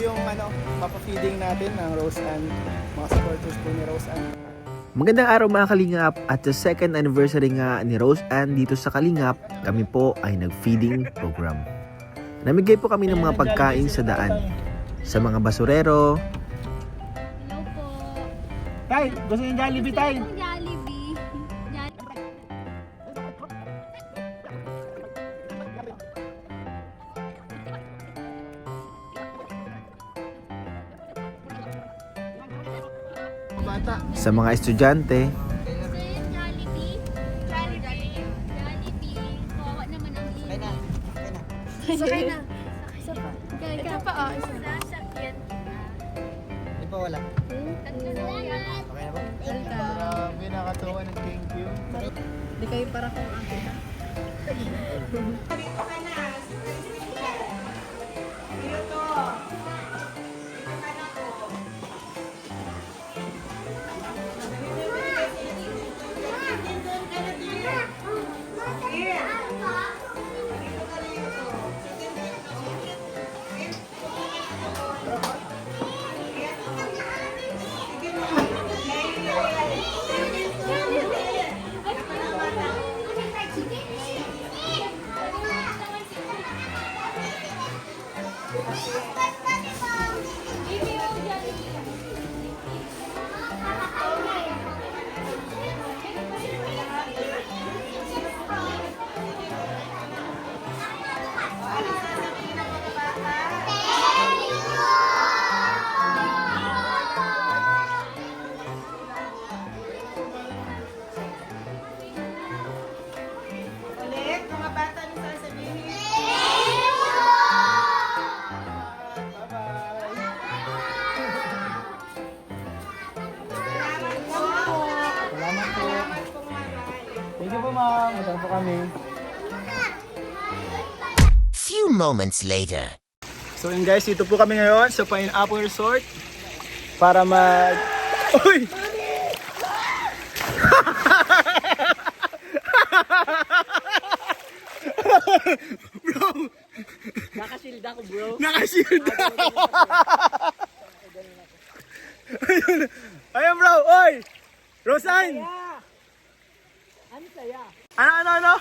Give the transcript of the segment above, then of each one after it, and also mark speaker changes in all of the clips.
Speaker 1: yung papafeeding natin ng Rose Ann, mga supporters po ni Rose Ann.
Speaker 2: Magandang araw mga Kalingap, at sa second anniversary nga ni Rose Ann dito sa Kalingap, kami po ay nag-feeding program. Namigay po kami ng mga pagkain sa daan, sa mga basurero.
Speaker 3: Hello po.
Speaker 1: Tay, gusto yung Jollibee, Tay?
Speaker 3: Yung Jollibee.
Speaker 1: Bata.
Speaker 2: Sa mga estudyante,
Speaker 3: Gusto yung Jollibee? Jollibee. Kawawa naman ang iyo. Sakay na. Isa pa. Ito pa, isa. Sasakyan.
Speaker 1: Di pa wala.
Speaker 3: Tatlo na yan.
Speaker 1: Okay na ba? Grabe, nakatawa ng thank you.
Speaker 3: Di kayo para kung akin.
Speaker 4: Ulit, mga bata niyo sasabihin.
Speaker 1: Salamat po.
Speaker 4: Salamat po maray.
Speaker 1: Thank you po, ma'am. Masarap po kami.
Speaker 5: Few moments later.
Speaker 1: So yun guys, dito po kami ngayon sa Pineapple Resort para Uy! Bro!
Speaker 4: Nakashield ako, bro.
Speaker 1: Nakashield! Ayun, ayun bro! Oy! Rosan!
Speaker 4: Ano saya?
Speaker 1: Ano?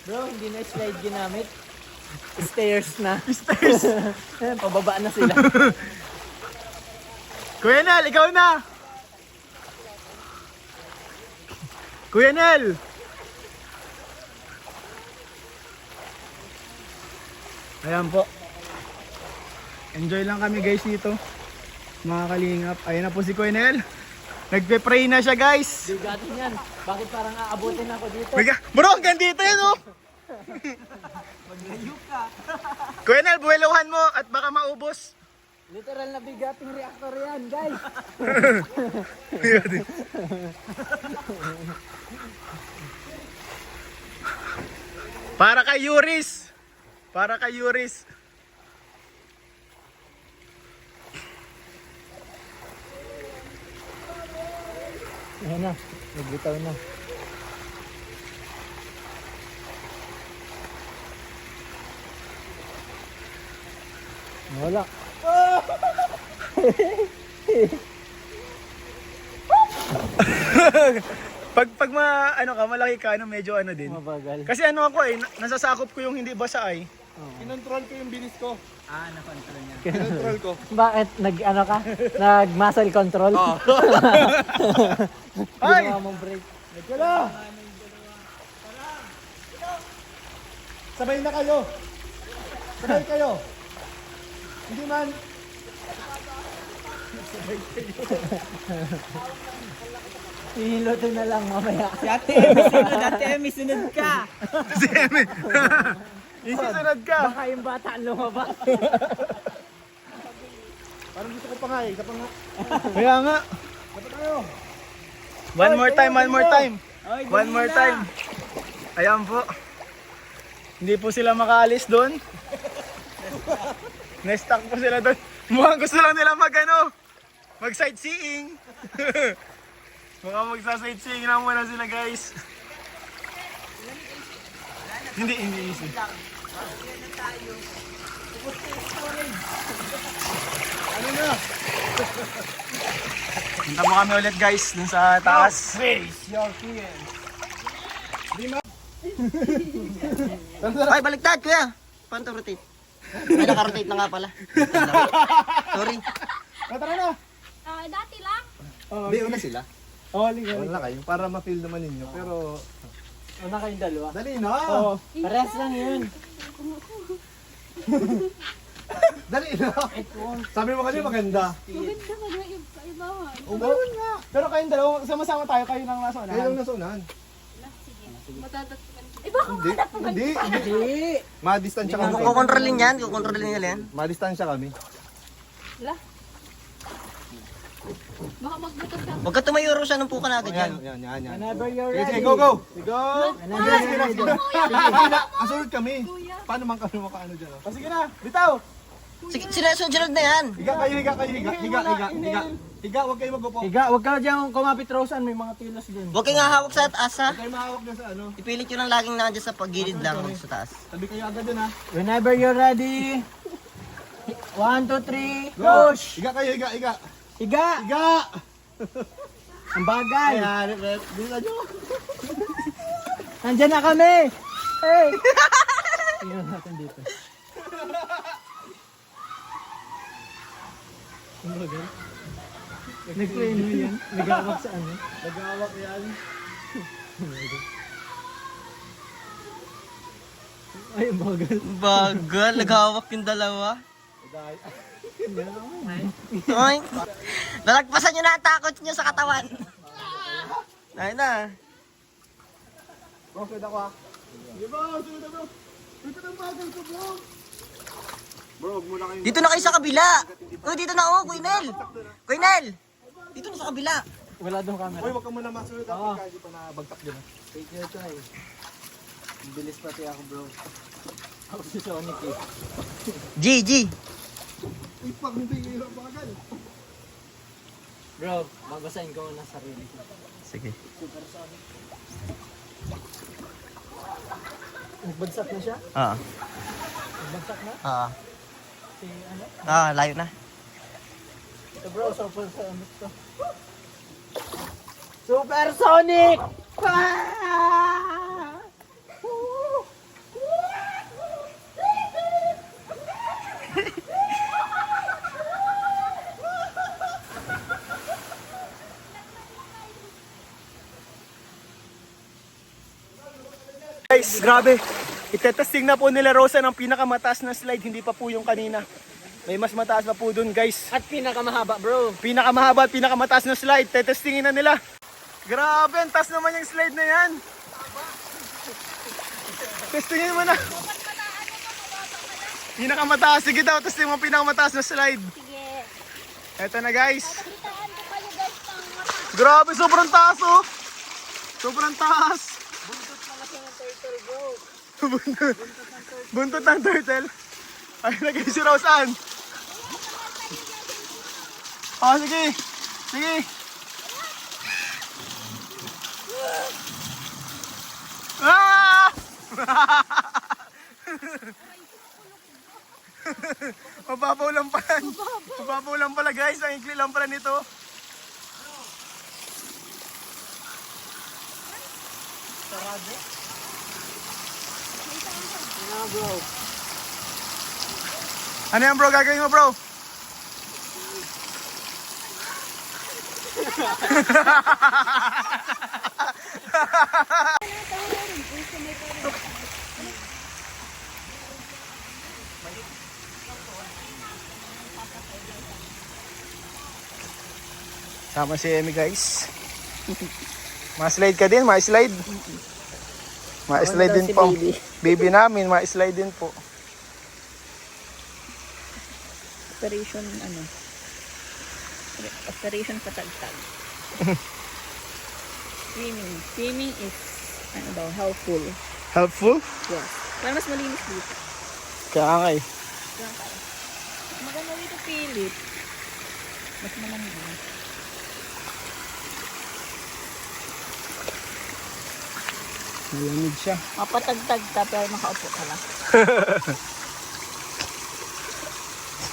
Speaker 4: Bro, hindi na slide ginamit. Stairs na.
Speaker 1: Stairs!
Speaker 4: Pababa na sila.
Speaker 1: Kuya Nel, ikaw na! Kuya Nel! Ayan po. Enjoy lang kami guys dito. Mga kalingap. Ayan na po si Kuya Nel. Nagpe-pray na siya guys.
Speaker 4: Bigatin yan. Bakit parang aabutin ako dito?
Speaker 1: Bro, hanggang dito yun oh!
Speaker 4: Maglayo ka.
Speaker 1: Kuya Nel, buweluhan mo at baka maubos.
Speaker 4: Literal na bigating reactor yan, guys.
Speaker 1: Para kay Yuris. Para kay Yuris.
Speaker 4: Ayan na. Nagbitaw na. Wala.
Speaker 1: pag malaki ka, medyo din.
Speaker 4: Mabagal.
Speaker 1: Kasi ako nasasakop ko yung hindi basa ay. Kinontrol ko yung bilis ko.
Speaker 4: Ah, nakontrol niya.
Speaker 1: Kinontrol ko.
Speaker 4: Bakit? Nag-ano ka? Nag-muscle control? Oo.
Speaker 1: Ay!
Speaker 4: Ginawa mong break.
Speaker 1: Nagkala! Sabay na kayo. Sabay kayo. Hindi man.
Speaker 4: Hihilutin na lang mamaya.
Speaker 6: Dati, may sunod ka.
Speaker 1: Seme. Isisunod ka.
Speaker 4: Baka yung bata ang lumabas.
Speaker 1: Parang gusto ko pa nga eh. Isa pa nga. Kaya nga. Dapat tayo. One more time. One more time. Ayan po. Hindi po sila makaalis doon. Na-stuck po sila doon. Mukhang gusto lang nila mag-sightseeing. Mukhang magsa-sightseeing lang muna sila guys. Hindi easy. Ano na? Punta mo kami ulit guys dun sa taas. Face your fears.
Speaker 6: Ay, baliktad, kuya. Paano to rotate? Ay, naka-rotate na nga pala. Sorry.
Speaker 1: Tara na.
Speaker 3: Dati lang.
Speaker 1: Hindi, una sila. Wala kayo, para ma-feel naman ninyo. Pero,
Speaker 4: Una kayong dalawa.
Speaker 1: dali na.
Speaker 4: Parehas lang yun.
Speaker 1: Dali na. Sabi mo kasi maganda.
Speaker 3: Maganda ka na ibawan.
Speaker 1: Meron nga. Pero kayong dalawa, sama-sama tayo, kayo nang nasa unahan. Kayo nang nasa unahan.
Speaker 3: Matatatpan. Baka
Speaker 1: Hindi. Ma-distansya kami.
Speaker 6: Kukontrolin yan, kukontrolin nila yan.
Speaker 1: Ma-distansya kami.
Speaker 3: Baka magbutas ka.
Speaker 6: Huwag ka tumayo ro siya, numpukan agad yan.
Speaker 1: Yan.
Speaker 4: Whenever you're
Speaker 1: Sige,
Speaker 4: ready.
Speaker 1: go! Go!
Speaker 4: Whenever you're ready.
Speaker 1: Asunod kami. Paano man kami makaano dyan? Sige na, bitaw!
Speaker 6: Sige, sunod na yan.
Speaker 1: Higa, huwag kayo mag-upo.
Speaker 4: Higa, huwag ka dyan kumapit, Rosan. May mga kilos din.
Speaker 6: Huwag kayong hahawak sa taas ha.
Speaker 1: Huwag kayo mahawak na sa ano.
Speaker 6: Ipilit nyo lang laging nandiyan sa pagilid lang sa taas.
Speaker 1: Tabi kayo agad dun ha.
Speaker 4: Whenever you're ready. 1, 2, 3, push!
Speaker 1: Higa kayo, higa.
Speaker 4: Higa!
Speaker 1: Higa!
Speaker 4: Ang bagay!
Speaker 1: Ayan, bisa nyo.
Speaker 4: Nandyan na kami! Hey! Tingnan natin dito. Ang bagay? Nag-play mo yan? Nag-awak sa ano?
Speaker 1: Nag-awak yan.
Speaker 4: Ay, ang bagay.
Speaker 6: Bagal, naghawak yung dalawa. Ay, nalagpasan nyo na ang takot nyo sa katawan. Ay na.
Speaker 1: Bro, pwede ako ha. Sige bro, sunod na bro. Dito ng bagal ko bro. Bro, huwag muna kayo.
Speaker 6: Dito na kayo sa kabila. Oh, dito na oh, Kuinel. Kuinel. Dito na sa kabila.
Speaker 4: Wala doon camera.
Speaker 1: Uy, huwag ka muna masunod ako kahit di pa nabagtak dyan.
Speaker 4: Take your time. Ang bilis pati ako, bro. Ako si Sonic eh.
Speaker 6: G.
Speaker 1: Uy, pag hindi kayo bagal.
Speaker 4: Bro, babasahin ko na sarili ko.
Speaker 6: Sige.
Speaker 4: Nagbagsak na siya? Nagbagsak na? Si ano?
Speaker 6: Layo na.
Speaker 4: Ito bro, supersonic to. Supersonic! Ah!
Speaker 1: Guys, grabe. Itetesting na po nila Rosa ng pinakamataas na slide, hindi pa po yung kanina. May mas mataas pa po dun guys.
Speaker 4: At pinakamahaba bro.
Speaker 1: Pinakamahaba at pinakamataas na slide, tetestingin na nila. Grabe, ang taas naman yung slide na yan. Testingin mo na. Pinakamataas, sige daw, testing mo pinakamataas na slide.
Speaker 3: Sige.
Speaker 1: Eto na guys.
Speaker 3: Kitaan ko kayo guys ng mata.
Speaker 1: Grabe, sobrang taas oh. Sobrang taas. Buntot ng turtle. Ay, lagay si Roseanne. Oh, sige. Sige. Ah! Mababaw lang pala. Mababaw lang pala guys. Ang ikli lang pala nito. Ano yan bro? Gagawin mo bro? Sama si Emmy guys. Ma-slide ka din, ma-slide. Ma-slide din po. Baby namin, ma-slide din po.
Speaker 7: Operation ano? Operation patagtag. Swimming is ano daw, helpful.
Speaker 1: Helpful?
Speaker 7: Yes. Para mas malinis dito.
Speaker 1: Kaya nga eh.
Speaker 7: Maganda dito pilit. Mas malamig.
Speaker 1: Malamig siya.
Speaker 7: Mapatagtag ka pero nakaupo ka lang.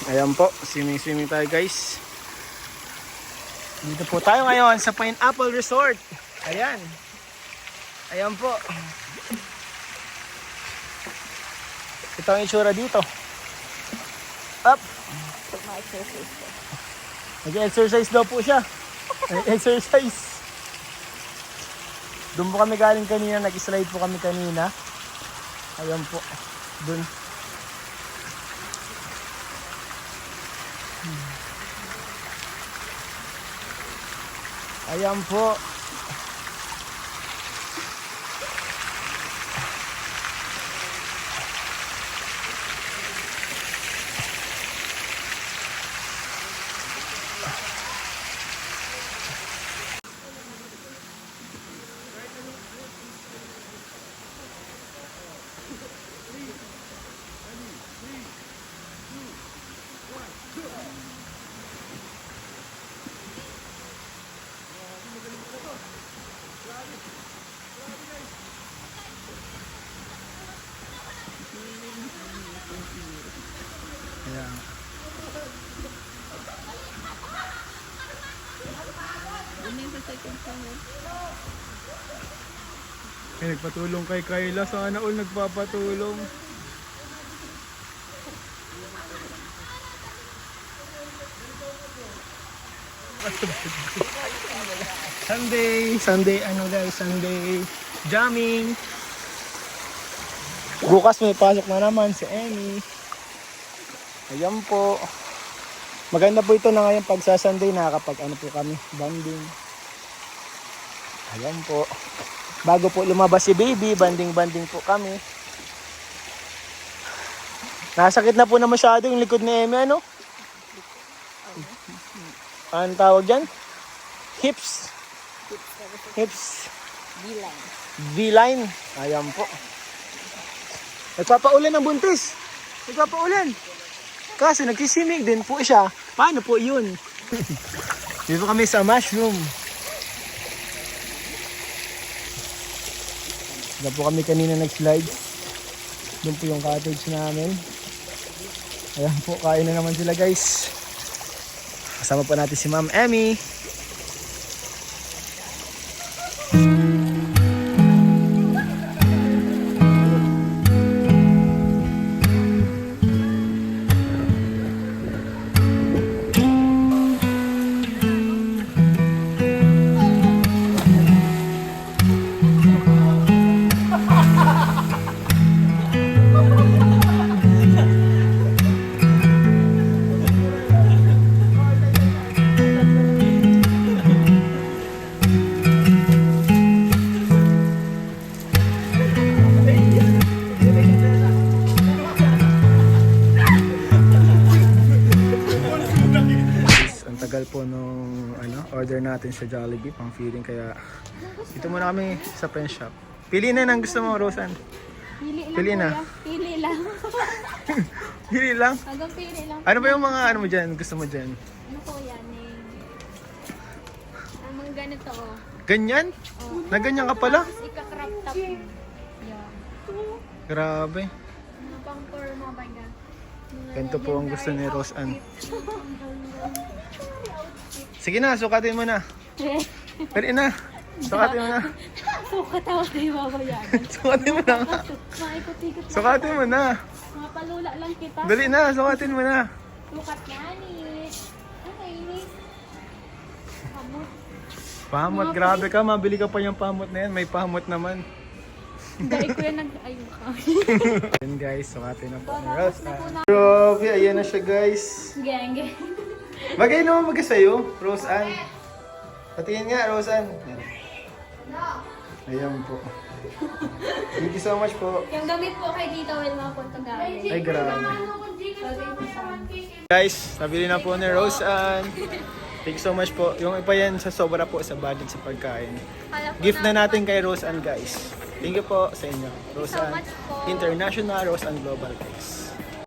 Speaker 1: Ayan po, swimming tayo guys. Dito po tayo ngayon sa Pineapple Resort. Ayan. Ayan po. Ito ang itsura dito. Up.
Speaker 7: Pag ma-exercise ka.
Speaker 1: Nag-exercise daw po siya. Exercise. Doon po kami galing kanina. Nag-slide po kami kanina. Ayan po. Doon. Ayan po. Ayan. Ay, nagpatulong kay Kayla. Sana all nagpapatulong. Sunday, ano guys, Sunday jamming. Bukas may pasok na naman si Emmy. Ayan po. Maganda po ito na ngayon pag sa Sunday nakakapag ano po kami, banding. Ayan po. Bago po lumabas si baby, banding po kami. Nasakit na po na masyado yung likod ni Emmy, ano? Anong tawag dyan? Hips.
Speaker 7: B-line.
Speaker 1: V-line. Ayan po. Nagpapaulan ng buntis. Nagpapaulan. Kasi nagsisimig din po siya. Paano po yun? Dito kami sa mushroom. Dito po kami kanina nag-slide. Doon po yung cottage namin. Ayan po, kain na naman sila guys. Kasama po natin si Ma'am Emmy. Ang tagal po nung order natin sa Jollibee pang feeding, kaya dito muna kami sa pen shop. Pili na ng gusto mo, Rosan. Pili na.
Speaker 3: Pili lang.
Speaker 1: Pili lang.
Speaker 3: Hanggang pili lang.
Speaker 1: Ano ba yung mga ano mo dyan? Gusto mo dyan?
Speaker 3: Ano po yan eh? Ang mga ganito oh.
Speaker 1: Ganyan? Na ganyan ka pala?
Speaker 3: Tapos ika-crop top. Yan.
Speaker 1: Grabe.
Speaker 3: Mga pang forma ba yan?
Speaker 1: Ganito po ang gusto ni Rosan. Sige na, sukatin mo na. Pwede na. Sukatin mo na.
Speaker 3: Katawa na yung mabayagan.
Speaker 1: Sukatin mo na nga.
Speaker 3: Maikot-ikot.
Speaker 1: Sukatin mo na.
Speaker 3: Mga palula lang kita.
Speaker 1: Dali na, sukatin mo na.
Speaker 3: Sukat na ni. Okay ni. Kamot.
Speaker 1: Pamot, grabe ka. Mabili ka pa yung pamot na yan. May pamot naman.
Speaker 3: Dahil ko yan ayun ka.
Speaker 1: Ayan guys, sukatin na po ni Rosan. Grabe, ayan na siya guys.
Speaker 3: Gang, gang.
Speaker 1: Bagay naman mag sa'yo, Rosan. Patingin nga, Rosan. Ayan po. Thank you so much po.
Speaker 3: Yung gamit po kay Tito Will mga punto gamit.
Speaker 1: Ay, grabe. Guys, nabili na po ni Rosan. Thank you so much po. Yung iba yan sa sobra po sa budget sa pagkain. Gift na natin kay Rosan guys. Thank you po sa inyo. Rosan
Speaker 3: much po.
Speaker 1: International, Rosan Global guys.